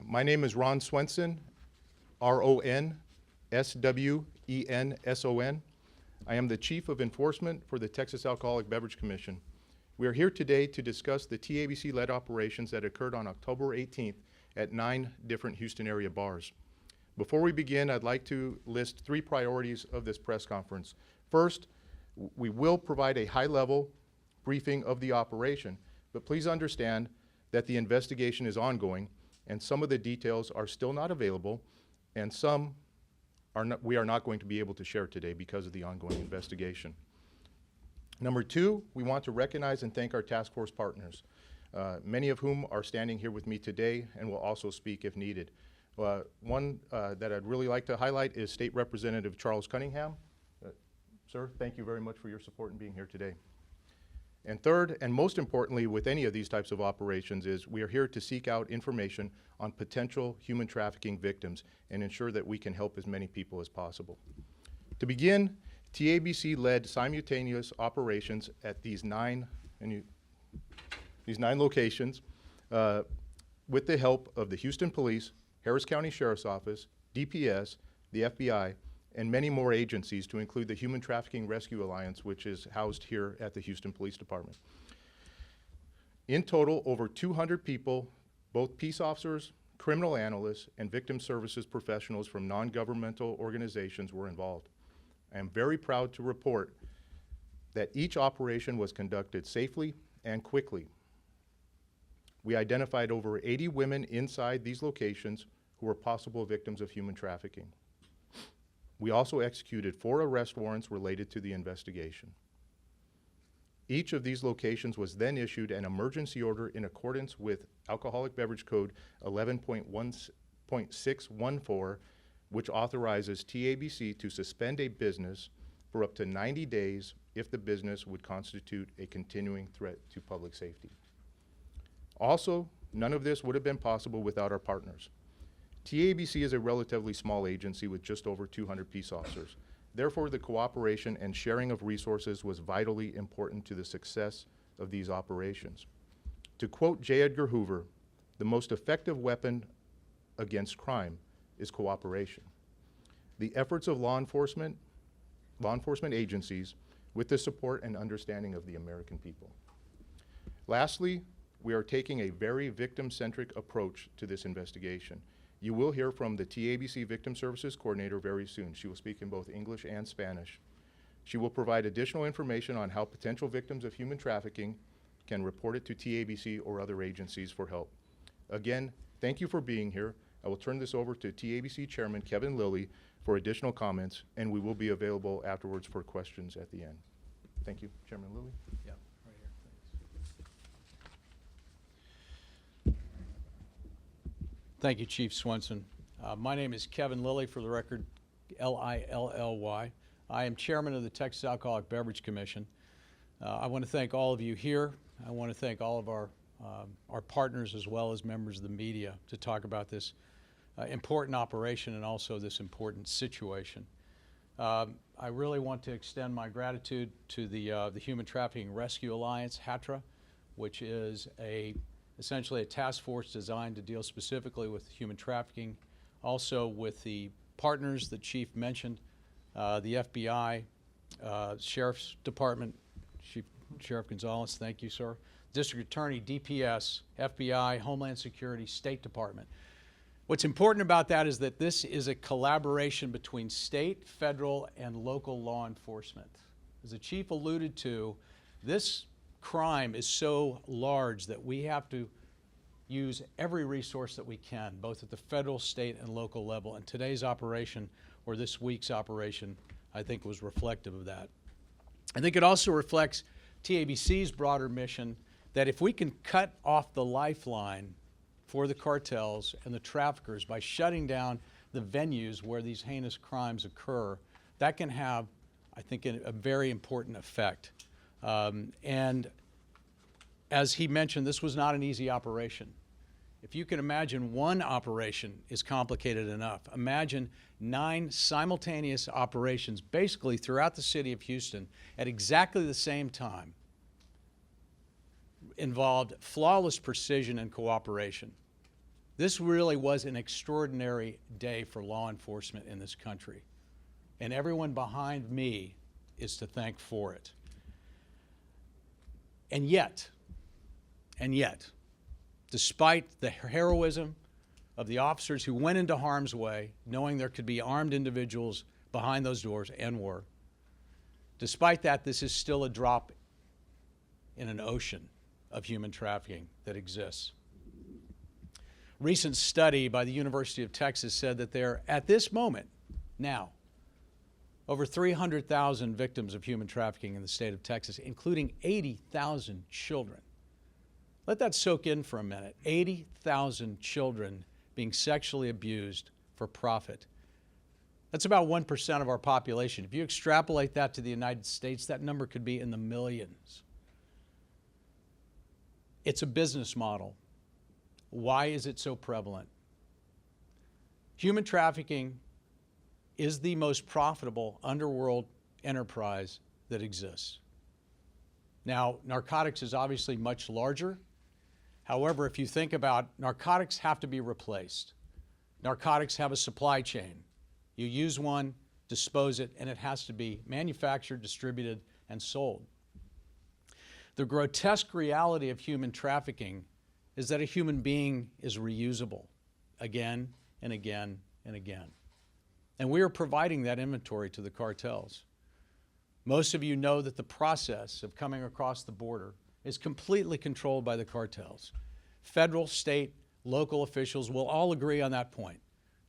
My name is Ron Swenson, R-O-N-S-W-E-N-S-O-N. I am the Chief of Enforcement for the Texas Alcoholic Beverage Commission. We are here today to discuss the TABC-led operations that occurred on October 18th at 9 different Houston area bars. Before we begin, I'd like to list 3 priorities of this press conference. First, we will provide a high-level briefing of the operation, but please understand that the investigation is ongoing and some of the details are still not available, and some we are not going to be able to share today because of the ongoing investigation. Number 2, we want to recognize and thank our task force partners, many of whom are standing here with me today and will also speak if needed. One that I'd really like to highlight is State Representative Charles Cunningham. Sir, thank you very much for your support in being here today. And third, and most importantly with any of these types of operations, is we are here to seek out information on potential human trafficking victims and ensure that we can help as many people as possible. To begin, TABC led simultaneous operations at these 9 locations with the help of the Houston Police, Harris County Sheriff's Office, DPS, the FBI, and many more agencies, to include the Human Trafficking Rescue Alliance, which is housed here at the Houston Police Department. In total, over 200 people, both peace officers, criminal analysts, and victim services professionals from non-governmental organizations were involved. I am very proud to report that each operation was conducted safely and quickly. We identified over 80 women inside these locations who were possible victims of human trafficking. We also executed 4 arrest warrants related to the investigation. Each of these locations was then issued an emergency order in accordance with Alcoholic Beverage Code 11.614, which authorizes TABC to suspend a business for up to 90 days if the business would constitute a continuing threat to public safety. Also, none of this would have been possible without our partners. TABC is a relatively small agency with just over 200 peace officers. Therefore, the cooperation and sharing of resources was vitally important to the success of these operations. To quote J. Edgar Hoover, the most effective weapon against crime is cooperation. The efforts of law enforcement agencies with the support and understanding of the American people. Lastly, we are taking a very victim-centric approach to this investigation. You will hear from the TABC Victim Services Coordinator very soon. She will speak in both English and Spanish. She will provide additional information on how potential victims of human trafficking can report it to TABC or other agencies for help. Again, thank you for being here. I will turn this over to TABC Chairman Kevin Lilly for additional comments, and we will be available afterwards for questions at the end. Thank you, Chairman Lilly. Yeah, right here, thanks. Thank you, Chief Swenson. My name is Kevin Lilly, for the record, L-I-L-L-Y. I am Chairman of the Texas Alcoholic Beverage Commission. I want to thank all of you here. I want to thank all of our partners as well as members of the media to talk about this important operation and also this important situation. I really want to extend my gratitude to the Human Trafficking Rescue Alliance, HTRA, which is essentially a task force designed to deal specifically with human trafficking, also with the partners that Chief mentioned, the FBI, Sheriff's Department, Sheriff Gonzalez, thank you, sir, District Attorney, DPS, FBI, Homeland Security, State Department. What's important about that is that this is a collaboration between state, federal, and local law enforcement. As the Chief alluded to, this crime is so large that we have to use every resource that we can, both at the federal, state, and local level. And today's operation, or this week's operation, I think was reflective of that. I think it also reflects TABC's broader mission that if we can cut off the lifeline for the cartels and the traffickers by shutting down the venues where these heinous crimes occur, that can have, I think, a very important effect. And as he mentioned, this was not an easy operation. If you can imagine one operation is complicated enough, imagine 9 simultaneous operations basically throughout the city of Houston at exactly the same time. Involved flawless precision and cooperation. This really was an extraordinary day for law enforcement in this country, and everyone behind me is to thank for it. And yet, despite the heroism of the officers who went into harm's way, knowing there could be armed individuals behind those doors, and were, despite that, this is still a drop in an ocean of human trafficking that exists. Recent study by the University of Texas said that there, at this moment, now, over 300,000 victims of human trafficking in the state of Texas, including 80,000 children. Let that soak in for a minute. 80,000 children being sexually abused for profit. That's about 1% of our population. If you extrapolate that to the United States, that number could be in the millions. It's a business model. Why is it so prevalent? Human trafficking is the most profitable underworld enterprise that exists. Now, narcotics is obviously much larger. However, if you think about narcotics have to be replaced. Narcotics have a supply chain. You use one, dispose it, and it has to be manufactured, distributed, and sold. The grotesque reality of human trafficking is that a human being is reusable again and again and again. And we are providing that inventory to the cartels. Most of you know that the process of coming across the border is completely controlled by the cartels. Federal, state, local officials will all agree on that point,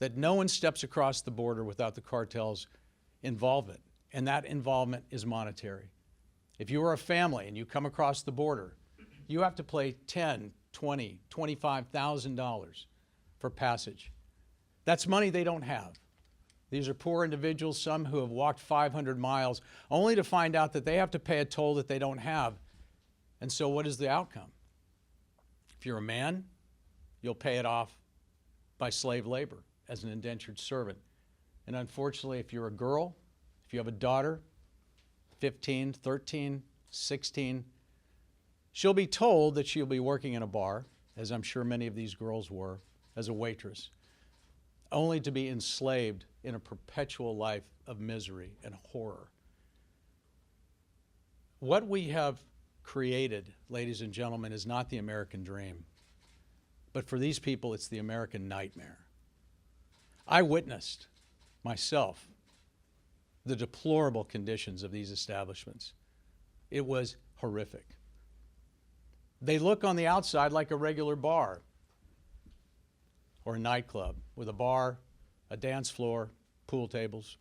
that no one steps across the border without the cartel's involvement, and that involvement is monetary. If you are a family and you come across the border, you have to pay $10,000, $20,000, $25,000 for passage. That's money they don't have. These are poor individuals, some who have walked 500 miles, only to find out that they have to pay a toll that they don't have. And so what is the outcome? If you're a man, you'll pay it off by slave labor as an indentured servant. And unfortunately, if you're a girl, if you have a daughter, 15, 13, 16, she'll be told that she'll be working in a bar, as I'm sure many of these girls were, as a waitress, only to be enslaved in a perpetual life of misery and horror. What we have created, ladies and gentlemen, is not the American dream. But for these people, it's the American nightmare. I witnessed myself the deplorable conditions of these establishments. It was horrific. They look on the outside like a regular bar or a nightclub with a bar, a dance floor, pool tables.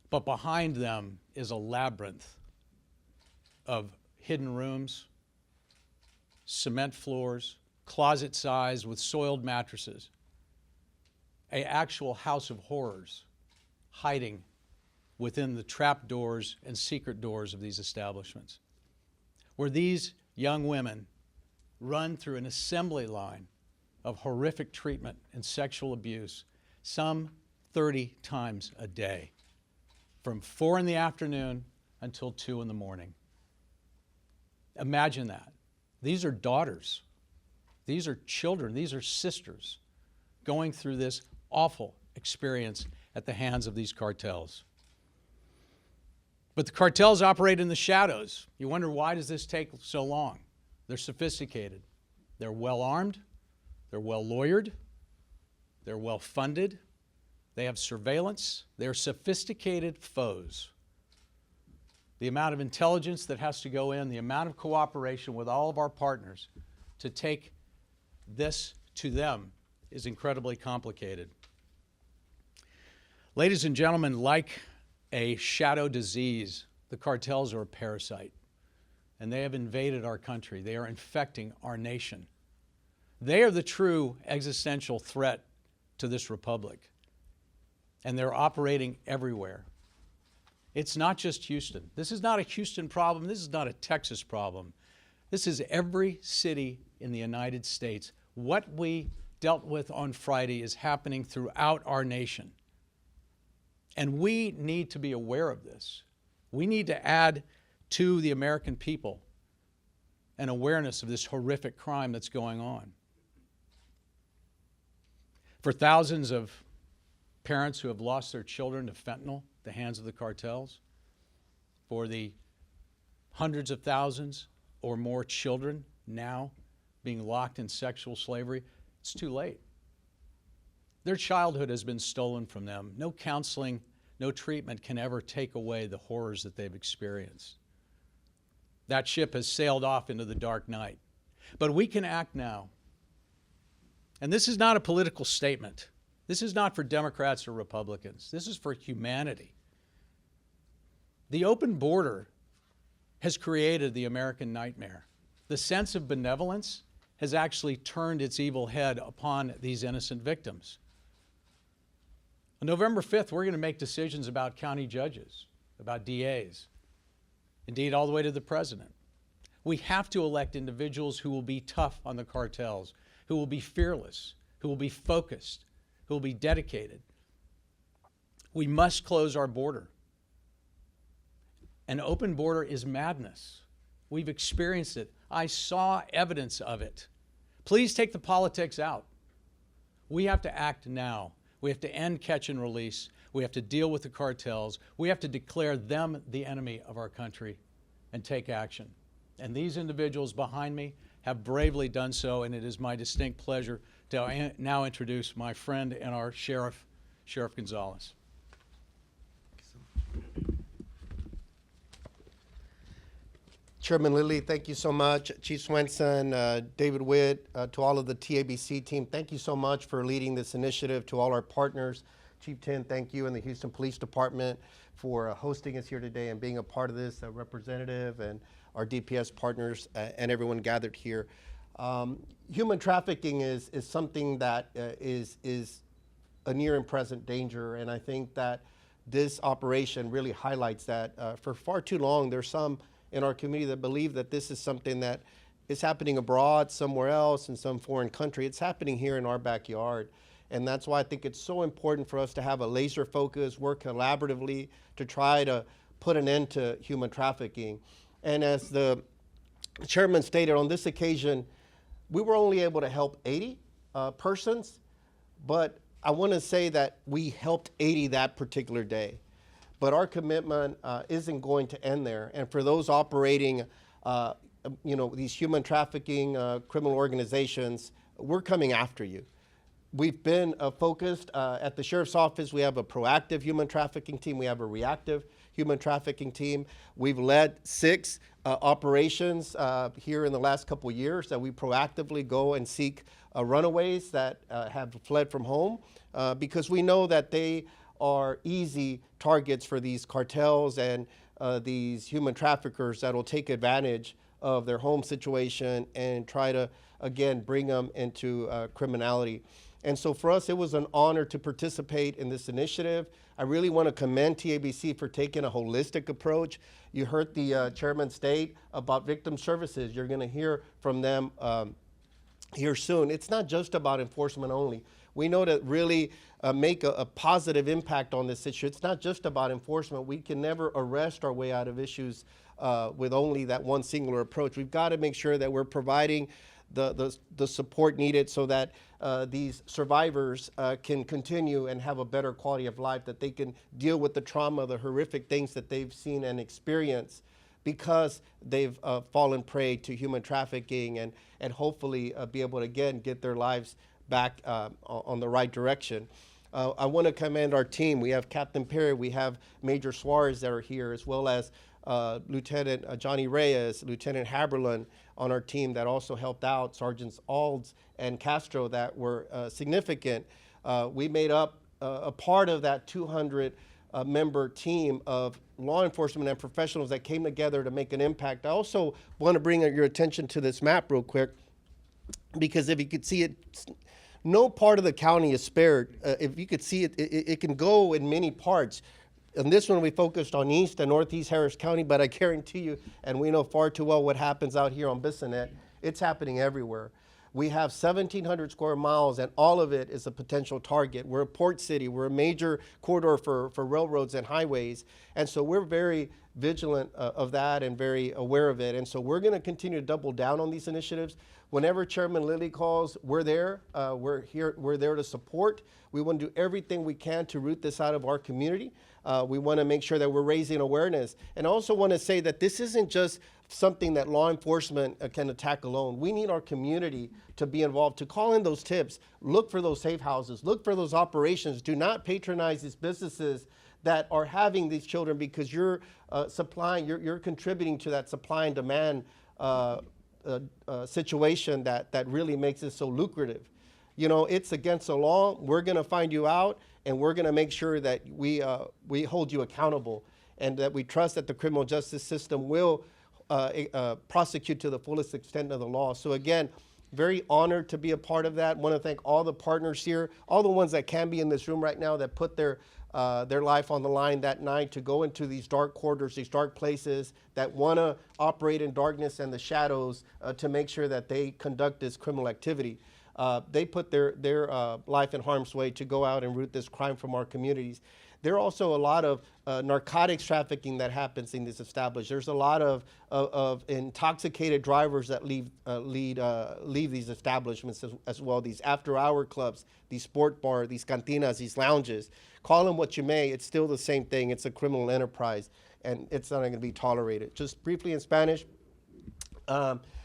But behind them is a labyrinth of hidden rooms, cement floors, closet size with soiled mattresses, an actual house of horrors hiding within the trap doors and secret doors of these establishments, where these young women run through an assembly line of horrific treatment and sexual abuse, some 30 times a day, from 4 in the afternoon until 2 in the morning. Imagine that. These are daughters. These are children. These are sisters going through this awful experience at the hands of these cartels. But the cartels operate in the shadows. You wonder, why does this take so long? They're sophisticated. They're well armed. They're well lawyered. They're well funded. They have surveillance. They're sophisticated foes. The amount of intelligence that has to go in, the amount of cooperation with all of our partners to take this to them is incredibly complicated. Ladies and gentlemen, like a shadow disease, the cartels are a parasite, and they have invaded our country. They are infecting our nation. They are the true existential threat to this republic, and they're operating everywhere. It's not just Houston. This is not a Houston problem. This is not a Texas problem. This is every city in the United States. What we dealt with on Friday is happening throughout our nation. And we need to be aware of this. We need to add to the American people an awareness of this horrific crime that's going on. For thousands of parents who have lost their children to fentanyl, the hands of the cartels, for the hundreds of thousands or more children now being locked in sexual slavery, it's too late. Their childhood has been stolen from them. No counseling, no treatment can ever take away the horrors that they've experienced. That ship has sailed off into the dark night. But we can act now. And this is not a political statement. This is not for Democrats or Republicans. This is for humanity. The open border has created the American nightmare. The sense of benevolence has actually turned its evil head upon these innocent victims. On November 5th, we're going to make decisions about county judges, about DAs, indeed all the way to the president. We have to elect individuals who will be tough on the cartels, who will be fearless, who will be focused, who will be dedicated. We must close our border. An open border is madness. We've experienced it. I saw evidence of it. Please take the politics out. We have to act now. We have to end catch and release. We have to deal with the cartels. We have to declare them the enemy of our country and take action. And these individuals behind me have bravely done so, and it is my distinct pleasure to now introduce my friend and our sheriff, Sheriff Gonzalez. Chairman Lilly, thank you so much. Chief Swenson, David Witt, to all of the TABC team, thank you so much for leading this initiative. To all our partners, Chief Tin, thank you, and the Houston Police Department for hosting us here today and being a part of this, representative and our DPS partners and everyone gathered here. Human trafficking is something that is a near and present danger, and I think that this operation really highlights that. For far too long, there's some in our community that believe that this is something that is happening abroad, somewhere else, in some foreign country. It's happening here in our backyard. And that's why I think it's so important for us to have a laser focus, work collaboratively to try to put an end to human trafficking. And as the chairman stated, on this occasion, we were only able to help 80 persons, but I want to say that we helped 80 that particular day. But our commitment isn't going to end there. And for those operating, these human trafficking criminal organizations, we're coming after you. We've been focused at the Sheriff's Office. We have a proactive human trafficking team. We have a reactive human trafficking team. We've led 6 operations here in the last couple years that we proactively go and seek runaways that have fled from home because we know that they are easy targets for these cartels and these human traffickers that will take advantage of their home situation and try to, again, bring them into criminality. And so for us, it was an honor to participate in this initiative. I really want to commend TABC for taking a holistic approach. You heard the chairman state about victim services. You're going to hear from them here soon. It's not just about enforcement only. We know to really make a positive impact on this issue. It's not just about enforcement. We can never arrest our way out of issues with only that one singular approach. We've got to make sure that we're providing the support needed so that these survivors can continue and have a better quality of life, that they can deal with the trauma, the horrific things that they've seen and experienced because they've fallen prey to human trafficking and hopefully be able to, again, get their lives back on the right direction. I want to commend our team. We have Captain Perry, we have Major Suarez that are here, as well as Lieutenant Johnny Reyes, Lieutenant Haberlin on our team that also helped out, Sergeants Alds and Castro that were significant. We made up a part of that 200 member team of law enforcement and professionals that came together to make an impact. I also want to bring your attention to this map real quick, because if you could see it, no part of the county is spared. If you could see it, it can go in many parts. In this one, we focused on East and Northeast Harris County, but I guarantee you, and we know far too well what happens out here on Bissonnet, it's happening everywhere. We have 1,700 square miles, and all of it is a potential target. We're a port city. We're a major corridor for railroads and highways. And so we're very vigilant of that and very aware of it. And so we're going to continue to double down on these initiatives. Whenever Chairman Lilly calls, we're there. We're here. We're there to support. We want to do everything we can to root this out of our community. We want to make sure that we're raising awareness. And I also want to say that this isn't just something that law enforcement can attack alone. We need our community to be involved, to call in those tips, look for those safe houses, look for those operations. Do not patronize these businesses that are having these children, because you're supplying, you're contributing to that supply and demand situation that really makes it so lucrative. You know, it's against the law. We're going to find you out, and we're going to make sure that we hold you accountable, and that we trust that the criminal justice system will prosecute to the fullest extent of the law. So again, very honored to be a part of that. Want to thank all the partners here, all the ones that can be in this room right now that put their life on the line that night to go into these dark corridors, these dark places, that want to operate in darkness and the shadows to make sure that they conduct this criminal activity. They put their life in harm's way to go out and root this crime from our communities. There are also a lot of narcotics trafficking that happens in this establishment. There's a lot of intoxicated drivers that leave these establishments as well. These after-hour clubs, these sport bars, these cantinas, these lounges. Call them what you may, it's still the same thing. It's a criminal enterprise, and it's not going to be tolerated. Just briefly in Spanish.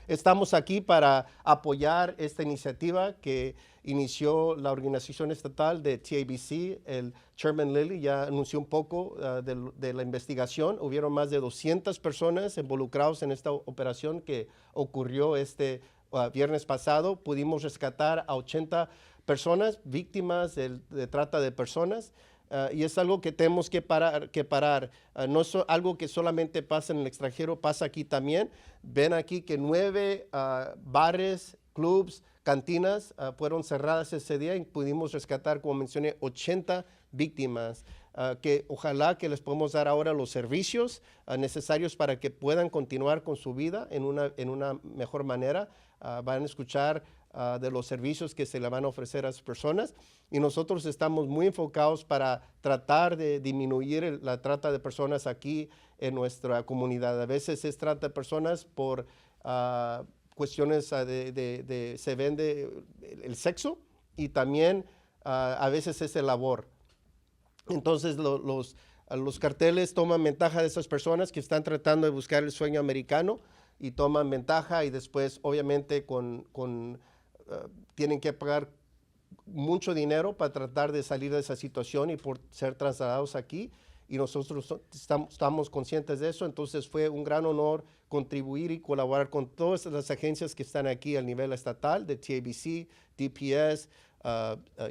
Estamos aquí para apoyar esta iniciativa que inició la organización estatal de TABC. El Chairman Lilly ya anunció un poco de la investigación. Hubieron más de 200 personas involucrados en esta operación que ocurrió este viernes pasado. Pudimos rescatar a 80 personas víctimas de trata de personas. Y es algo que tenemos que parar. No es algo que solamente pasa en el extranjero, pasa aquí también. Ven aquí que 9 bares, clubs, cantinas fueron cerradas ese día y pudimos rescatar, como mencioné, 80 víctimas. Que ojalá que les podamos dar ahora los servicios necesarios para que puedan continuar con su vida en una mejor manera. Van a escuchar de los servicios que se le van a ofrecer a las personas, y nosotros estamos muy enfocados para tratar de disminuir la trata de personas aquí en nuestra comunidad. A veces es trata de personas por cuestiones se vende el sexo, y también a veces es el labor. Entonces los carteles toman ventaja de esas personas que están tratando de buscar el sueño americano, y toman ventaja, y después obviamente tienen que pagar mucho dinero para tratar de salir de esa situación y por ser trasladados aquí, y nosotros estamos conscientes de eso. Entonces fue un gran honor contribuir y colaborar con todas las agencias que están aquí al nivel estatal, de TABC, DPS,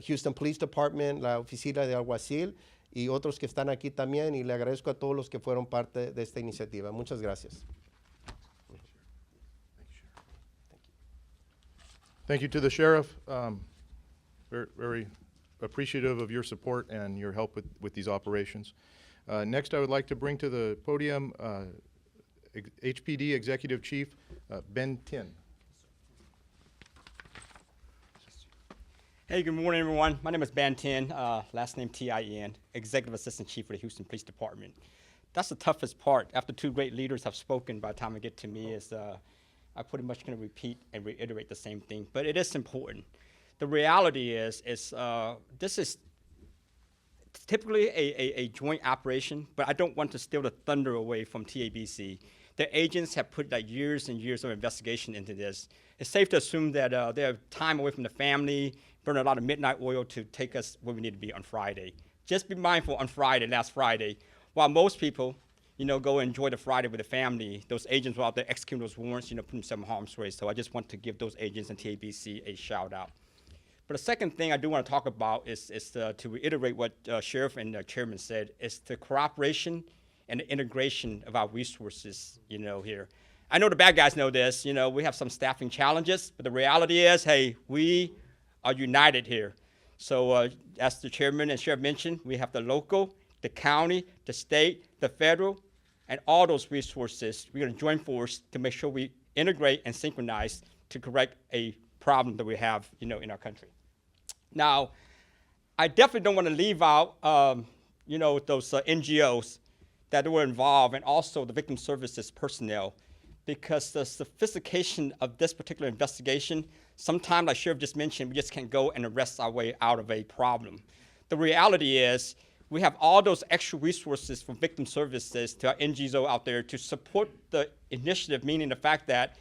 Houston Police Department, la oficina de alguacil, y otros que están aquí también, y le agradezco a todos los que fueron parte de esta iniciativa. Muchas gracias. Thank you to the sheriff. Very, very appreciative of your support and your help with these operations. Next, I would like to bring to the podium HPD Executive Chief Ben Tin. Hey, good morning, everyone. My name is Ben Tin, last name T-I-N, Executive Assistant Chief for the Houston Police Department. That's the toughest part. After two great leaders have spoken, by the time I get to me, is I pretty much going to repeat and reiterate the same thing, but it is important. The reality is this is typically a joint operation, but I don't want to steal the thunder away from TABC. The agents have put like years and years of investigation into this. It's safe to assume that they have time away from the family, burn a lot of midnight oil to take us where we need to be on Friday. Just be mindful on Friday, last Friday, while most people, go enjoy the Friday with the family, those agents were out there executing those warrants, putting themselves in harm's way. So I just want to give those agents and TABC a shout out. But the second thing I do want to talk about is to reiterate what Sheriff and Chairman said, is the cooperation and the integration of our resources, here. I know the bad guys know this, we have some staffing challenges, but the reality is, hey, we are united here. So as the Chairman and Sheriff mentioned, we have the local, the county, the state, the federal, and all those resources. We're going to join force to make sure we integrate and synchronize to correct a problem that we have, in our country. Now, I definitely don't want to leave out, those NGOs that were involved and also the victim services personnel, because the sophistication of this particular investigation, sometimes, like Sheriff just mentioned, we just can't go and arrest our way out of a problem. The reality is we have all those extra resources from victim services to our NGOs out there to support the initiative, meaning the fact that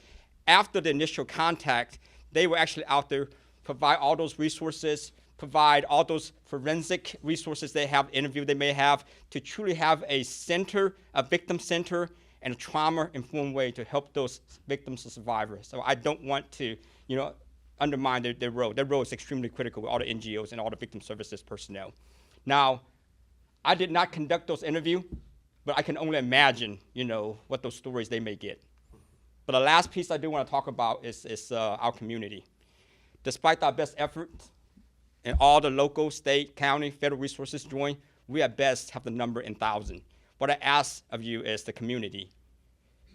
after the initial contact, they were actually out there, provide all those resources, provide all those forensic resources they have, interview they may have, to truly have a center, a victim center, and a trauma-informed way to help those victims and survivors. So I don't want to, undermine their role. Their role is extremely critical with all the NGOs and all the victim services personnel. Now, I did not conduct those interviews, but I can only imagine, what those stories they may get. But the last piece I do want to talk about is our community. Despite our best efforts, and all the local, state, county, federal resources join, we at best have the number in thousands. What I ask of you is the community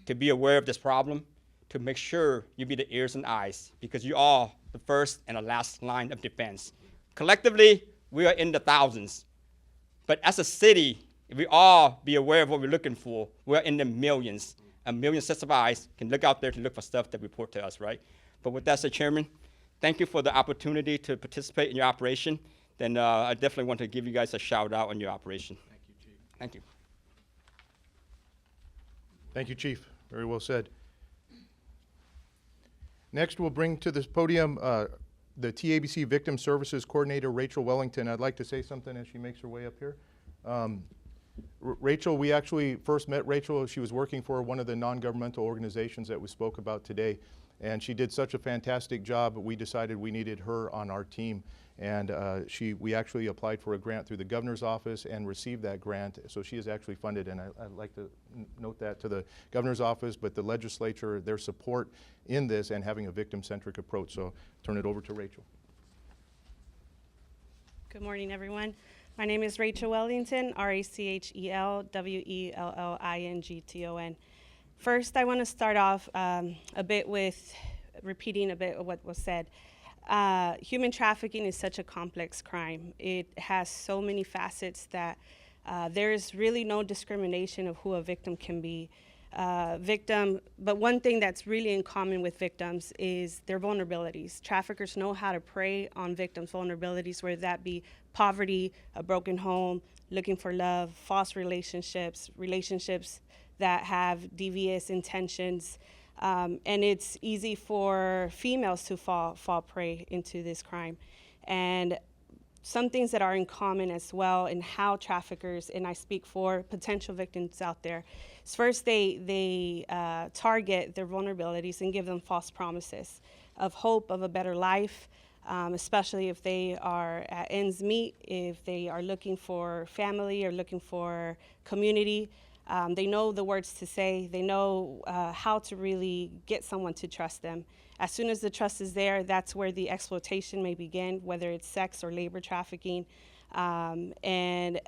to be aware of this problem, to make sure you be the ears and eyes, because you are the first and the last line of defense. Collectively, we are in the thousands. But as a city, if we all be aware of what we're looking for, we're in the millions. A million sets of eyes can look out there to look for stuff that report to us, right? But with that said, Chairman, thank you for the opportunity to participate in your operation. Then I definitely want to give you guys a shout out on your operation. Thank you, Chief. Thank you. Thank you, Chief. Very well said. Next, we'll bring to this podium the TABC Victim Services Coordinator, Rachel Wellington. I'd like to say something as she makes her way up here. Rachel, we actually first met Rachel. She was working for one of the non-governmental organizations that we spoke about today, and she did such a fantastic job, we decided we needed her on our team. And we actually applied for a grant through the governor's office and received that grant. So she is actually funded, and I'd like to note that to the governor's office, but the legislature, their support in this and having a victim-centric approach. So turn it over to Rachel. Good morning, everyone. My name is Rachel Wellington, RachelWellington. First, I want to start off a bit with repeating a bit of what was said. Human trafficking is such a complex crime. It has so many facets that there is really no discrimination of who a victim can be. But one thing that's really in common with victims is their vulnerabilities. Traffickers know how to prey on victims' vulnerabilities, whether that be poverty, a broken home, looking for love, false relationships, relationships that have devious intentions. And it's easy for females to fall prey into this crime. And some things that are in common as well in how traffickers, and I speak for potential victims out there, is first they target their vulnerabilities and give them false promises of hope of a better life, especially if they are at ends meet, if they are looking for family or looking for community. They know the words to say. They know how to really get someone to trust them. As soon as the trust is there, that's where the exploitation may begin, whether it's sex or labor trafficking. And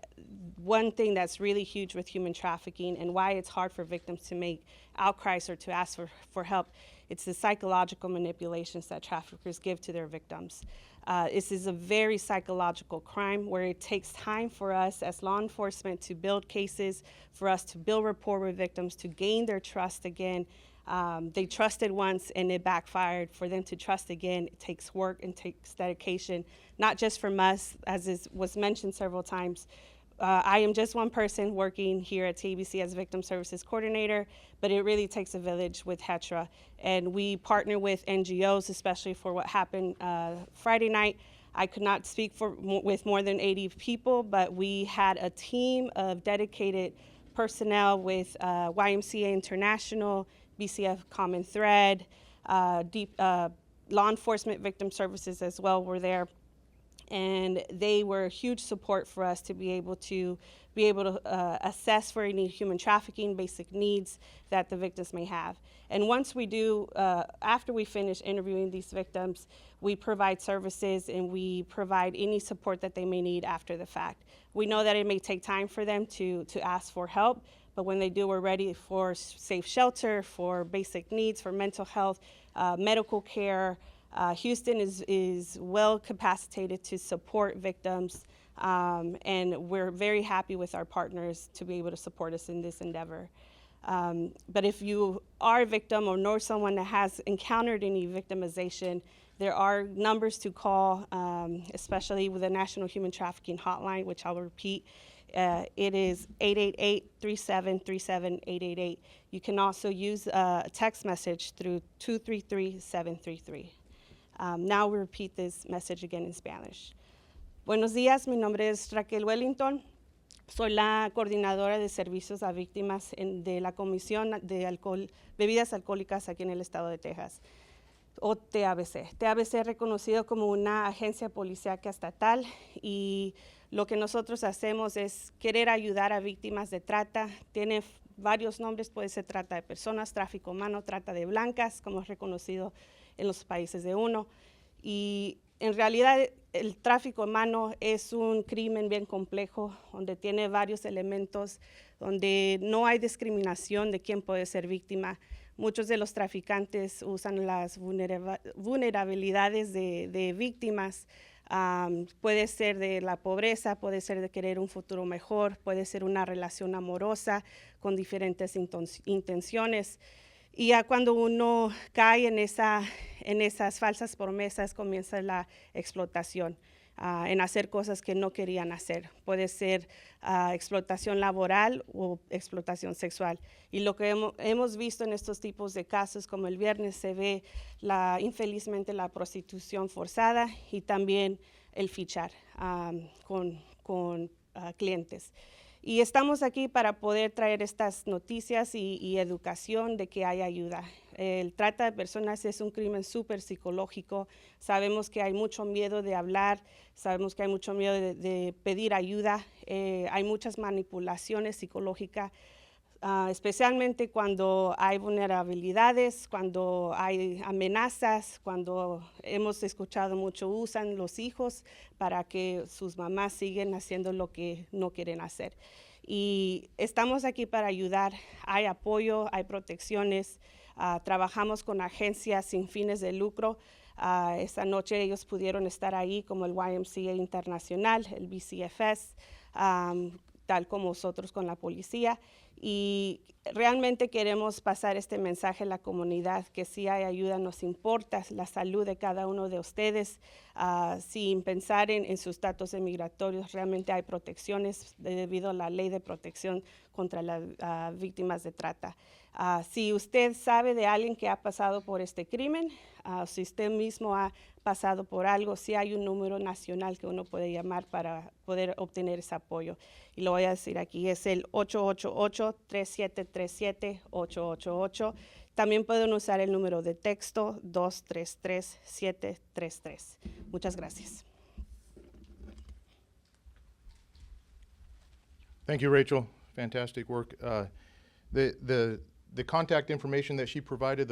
one thing that's really huge with human trafficking and why it's hard for victims to make outcries or to ask for help, it's the psychological manipulations that traffickers give to their victims. This is a very psychological crime where it takes time for us as law enforcement to build cases, for us to build rapport with victims, to gain their trust again. They trusted once and it backfired. For them to trust again, it takes work and takes dedication, not just from us, as was mentioned several times. I am just one person working here at TABC as Victim Services Coordinator, but it really takes a village with HTRA. And we partner with NGOs, especially for what happened Friday night. I could not speak with more than 80 people, but we had a team of dedicated personnel with YMCA International, BCF Common Thread, law enforcement victim services as well were there. And they were a huge support for us to be able to assess for any human trafficking basic needs that the victims may have. And once we do, after we finish interviewing these victims, we provide services and we provide any support that they may need after the fact. We know that it may take time for them to ask for help, but when they do, we're ready for safe shelter, for basic needs, for mental health, medical care, Houston is well capacitated to support victims, and we're very happy with our partners to be able to support us in this endeavor. But if you are a victim or know someone that has encountered any victimization, there are numbers to call, especially with the National Human Trafficking Hotline, which I'll repeat. It is 888-3737-888. You can also use a text message through 233-733. Now we repeat this message again in Spanish. Buenos días, mi nombre es Raquel Wellington. Soy la coordinadora de servicios a víctimas de la Comisión de Bebidas Alcohólicas aquí en el estado de Texas, o TABC. TABC es reconocido como una agencia policíaca estatal y lo que nosotros hacemos es querer ayudar a víctimas de trata. Tiene varios nombres, puede ser trata de personas, tráfico humano, trata de blancas, como es reconocido en los países de uno. Y en realidad el tráfico humano es un crimen bien complejo, donde tiene varios elementos, donde no hay discriminación de quién puede ser víctima. Muchos de los traficantes usan las vulnerabilidades de víctimas. Puede ser de la pobreza, puede ser de querer un futuro mejor, puede ser una relación amorosa con diferentes intenciones. Y ya cuando uno cae en esas falsas promesas, comienza la explotación, en hacer cosas que no querían hacer. Puede ser explotación laboral o explotación sexual. Y lo que hemos visto en estos tipos de casos, como el viernes, se ve infelizmente la prostitución forzada y también el fichar con clientes. Y estamos aquí para poder traer estas noticias y educación de que hay ayuda. El trata de personas es un crimen súper psicológico. Sabemos que hay mucho miedo de hablar, sabemos que hay mucho miedo de pedir ayuda. Hay muchas manipulaciones psicológicas, especialmente cuando hay vulnerabilidades, cuando hay amenazas, cuando hemos escuchado mucho usan los hijos para que sus mamás sigan haciendo lo que no quieren hacer. Y estamos aquí para ayudar. Hay apoyo, hay protecciones. Trabajamos con agencias sin fines de lucro. Esta noche ellos pudieron estar ahí, como el YMCA Internacional, el BCFS, tal como nosotros con la policía. Y realmente queremos pasar este mensaje a la comunidad, que si hay ayuda, nos importa la salud de cada uno de ustedes. Sin pensar en sus datos migratorios, realmente hay protecciones debido a la ley de protección contra las víctimas de trata. Si usted sabe de alguien que ha pasado por este crimen, si usted mismo ha pasado por algo, sí hay un número nacional que uno puede llamar para poder obtener ese apoyo. Y lo voy a decir aquí, es el 888-3737-888. También pueden usar el número de texto 233-733. Muchas gracias. Thank you, Rachel. Fantastic work. The contact information that she provided,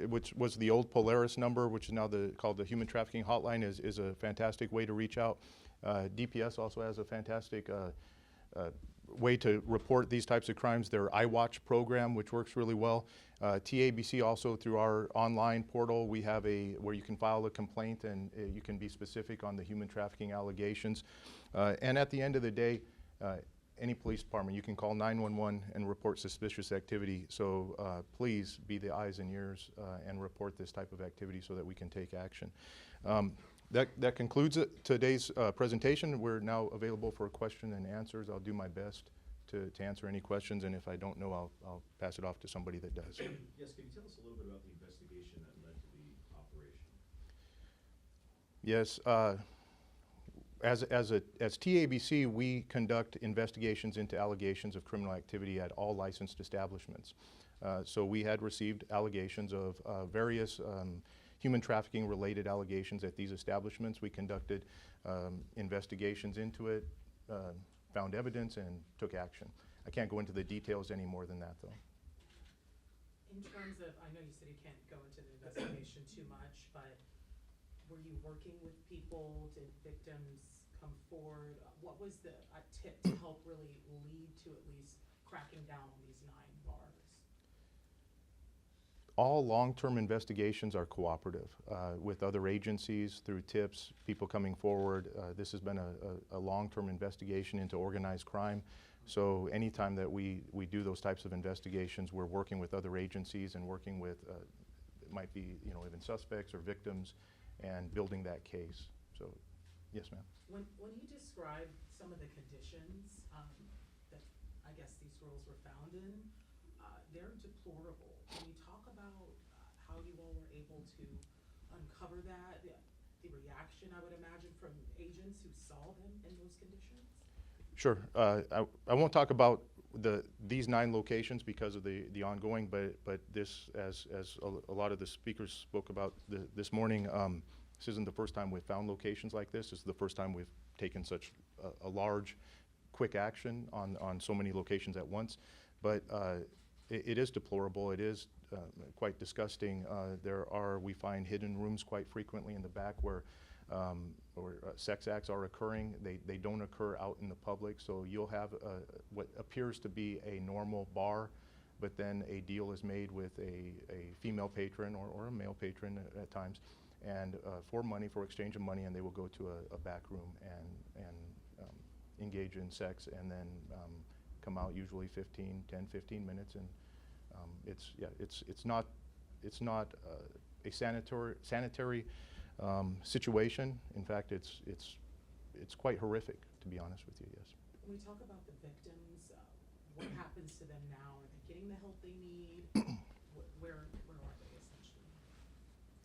which was the old Polaris number, which is now called the Human Trafficking Hotline, is a fantastic way to reach out. DPS also has a fantastic way to report these types of crimes. Their iWatch program, which works really well. TABC also, through our online portal, we have where you can file a complaint and you can be specific on the human trafficking allegations. And at the end of the day, any police department, you can call 911 and report suspicious activity. So please be the eyes and ears and report this type of activity so that we can take action. That concludes today's presentation. We're now available for question and answers. I'll do my best to answer any questions, and if I don't know, I'll pass it off to somebody that does. Yes, can you tell us a little bit about the investigation that led to the operation? Yes. As TABC, we conduct investigations into allegations of criminal activity at all licensed establishments. So we had received allegations of various human trafficking related allegations at these establishments. We conducted investigations into it, found evidence, and took action. I can't go into the details any more than that, though. In terms of, I know you said you can't go into the investigation too much, but were you working with people? Did victims come forward? What was the tip to help really lead to at least cracking down on these 9 bars? All long-term investigations are cooperative with other agencies through tips, people coming forward. This has been a long-term investigation into organized crime. So anytime that we do those types of investigations, we're working with other agencies and working with, it might be, you know, even suspects or victims, and building that case. So, yes, ma'am. When you describe some of the conditions that I guess these girls were found in, they're deplorable. Can you talk about how you all were able to uncover that, the reaction, I would imagine, from agents who saw them in those conditions? Sure. I won't talk about these 9 locations because of the ongoing, but this, as a lot of the speakers spoke about this morning, this isn't the first time we've found locations like this. This is the first time we've taken such a large, quick action on so many locations at once. But it is deplorable. It is quite disgusting. We find hidden rooms quite frequently in the back where sex acts are occurring. They don't occur out in the public, so you'll have what appears to be a normal bar, but then a deal is made with a female patron or a male patron at times, and for exchange of money, and they will go to a back room and engage in sex, and then come out usually 10, 15 minutes, and it's not a sanitary situation. In fact, it's quite horrific, to be honest with you. Yes. When we talk about the victims, what happens to them now? Are they getting the help they need? Where are they essentially?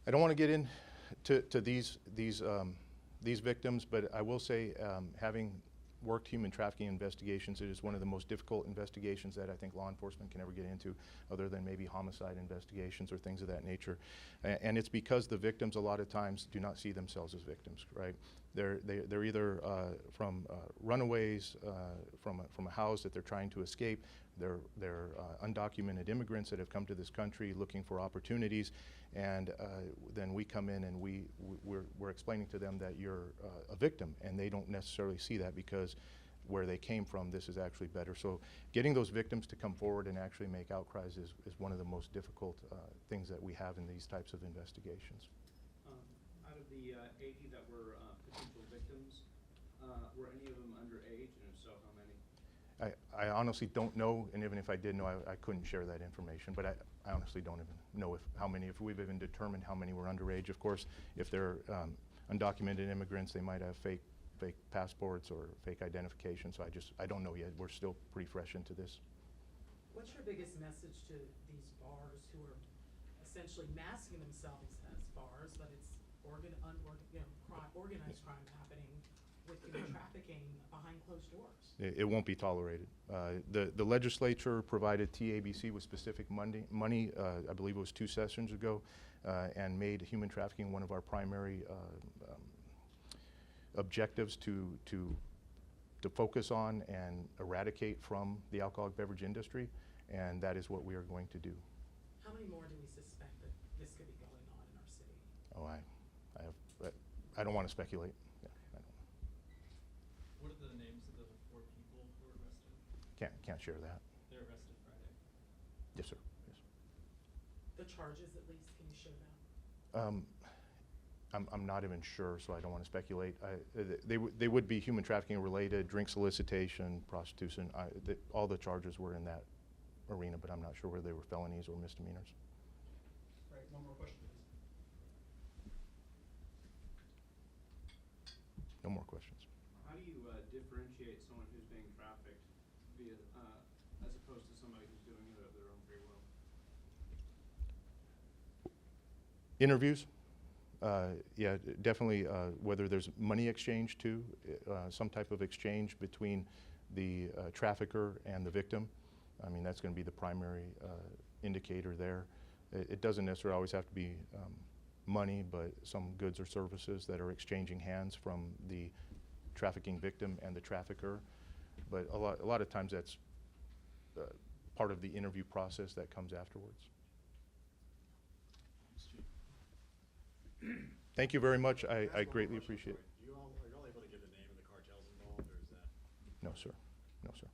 I don't want to get into these victims, but I will say, having worked human trafficking investigations, it is one of the most difficult investigations that I think law enforcement can ever get into, other than maybe homicide investigations or things of that nature. And it's because the victims a lot of times do not see themselves as victims, right? They're either from runaways from a house that they're trying to escape. They're undocumented immigrants that have come to this country looking for opportunities, and then we come in and we're explaining to them that you're a victim, and they don't necessarily see that because where they came from, this is actually better. So getting those victims to come forward and actually make outcries is one of the most difficult things that we have in these types of investigations. Out of the 80 that were potential victims, were any of them underage, and if so, how many? I honestly don't know, and even if I did know, I couldn't share that information, but I honestly don't even know if we've even determined how many were underage. Of course, if they're undocumented immigrants, they might have fake passports or fake identification, so I don't know yet. We're still pretty fresh into this. What's your biggest message to these bars who are essentially masking themselves as bars, but it's organized crime happening with human trafficking behind closed doors? It won't be tolerated. The legislature provided TABC with specific money, I believe it was 2 sessions ago, and made human trafficking one of our primary objectives to focus on and eradicate from the alcoholic beverage industry, and that is what we are going to do. How many more do we suspect that this could be going on in our city? Oh, I don't want to speculate. Yeah, I don't. What are the names of the 4 people who were arrested? Can't share that. They were arrested Friday. Yes, sir. Yes. The charges, at least, can you share that? I'm not even sure, so I don't want to speculate. They would be human trafficking related, drink solicitation, prostitution. All the charges were in that arena, but I'm not sure whether they were felonies or misdemeanors. All right, one more question, please. No more questions. How do you differentiate someone who's being trafficked via, as opposed to somebody who's doing it of their own free will? Interviews. Yeah, definitely, whether there's money exchange too, some type of exchange between the trafficker and the victim. I mean, that's going to be the primary indicator there. It doesn't necessarily always have to be money, but some goods or services that are exchanging hands from the trafficking victim and the trafficker. But a lot of times that's part of the interview process that comes afterwards. Thank you very much. I greatly appreciate it. Are you all able to give the name of the cartels involved, or is that? No, sir. No, sir.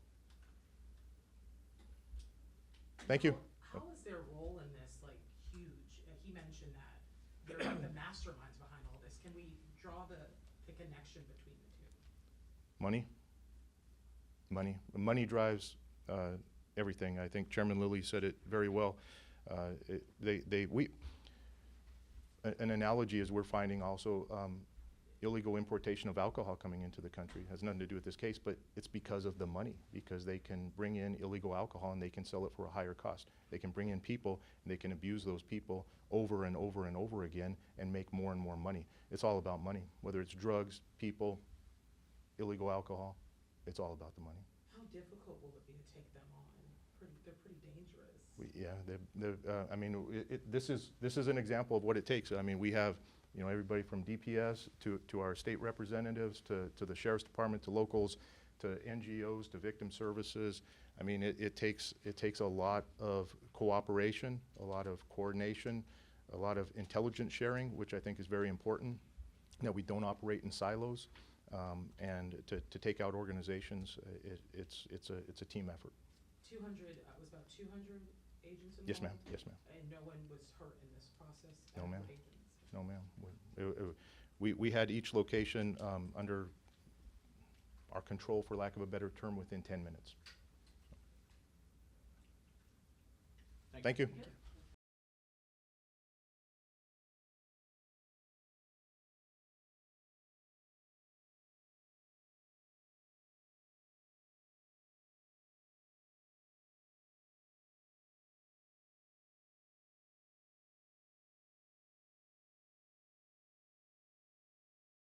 Thank you. How is their role in this, like, they're like the masterminds behind all this. Can we draw the connection between the two? Money. Money drives everything. I think Chairman Lilly said it very well. An analogy is we're finding also illegal importation of alcohol coming into the country. Has nothing to do with this case, but it's because of the money, because they can bring in illegal alcohol and they can sell it for a higher cost. They can bring in people and they can abuse those people over and over and over again and make more and more money. It's all about money, whether it's drugs, people, illegal alcohol, it's all about the money. How difficult will it be to take them on? They're pretty dangerous. I mean, this is an example of what it takes. I mean, we have, you know, everybody from DPS to our state representatives to the sheriff's department to locals to NGOs to victim services. I mean, it takes a lot of cooperation, a lot of coordination, a lot of intelligence sharing, which I think is very important. That we don't operate in silos, and to take out organizations, it's a team effort. 200 was about 200 agents involved? Yes, ma'am. Yes, ma'am. And no one was hurt in this process? No, ma'am. Agents? No, ma'am. We had each location under our control, for lack of a better term, within 10 minutes. Thank you. Yep.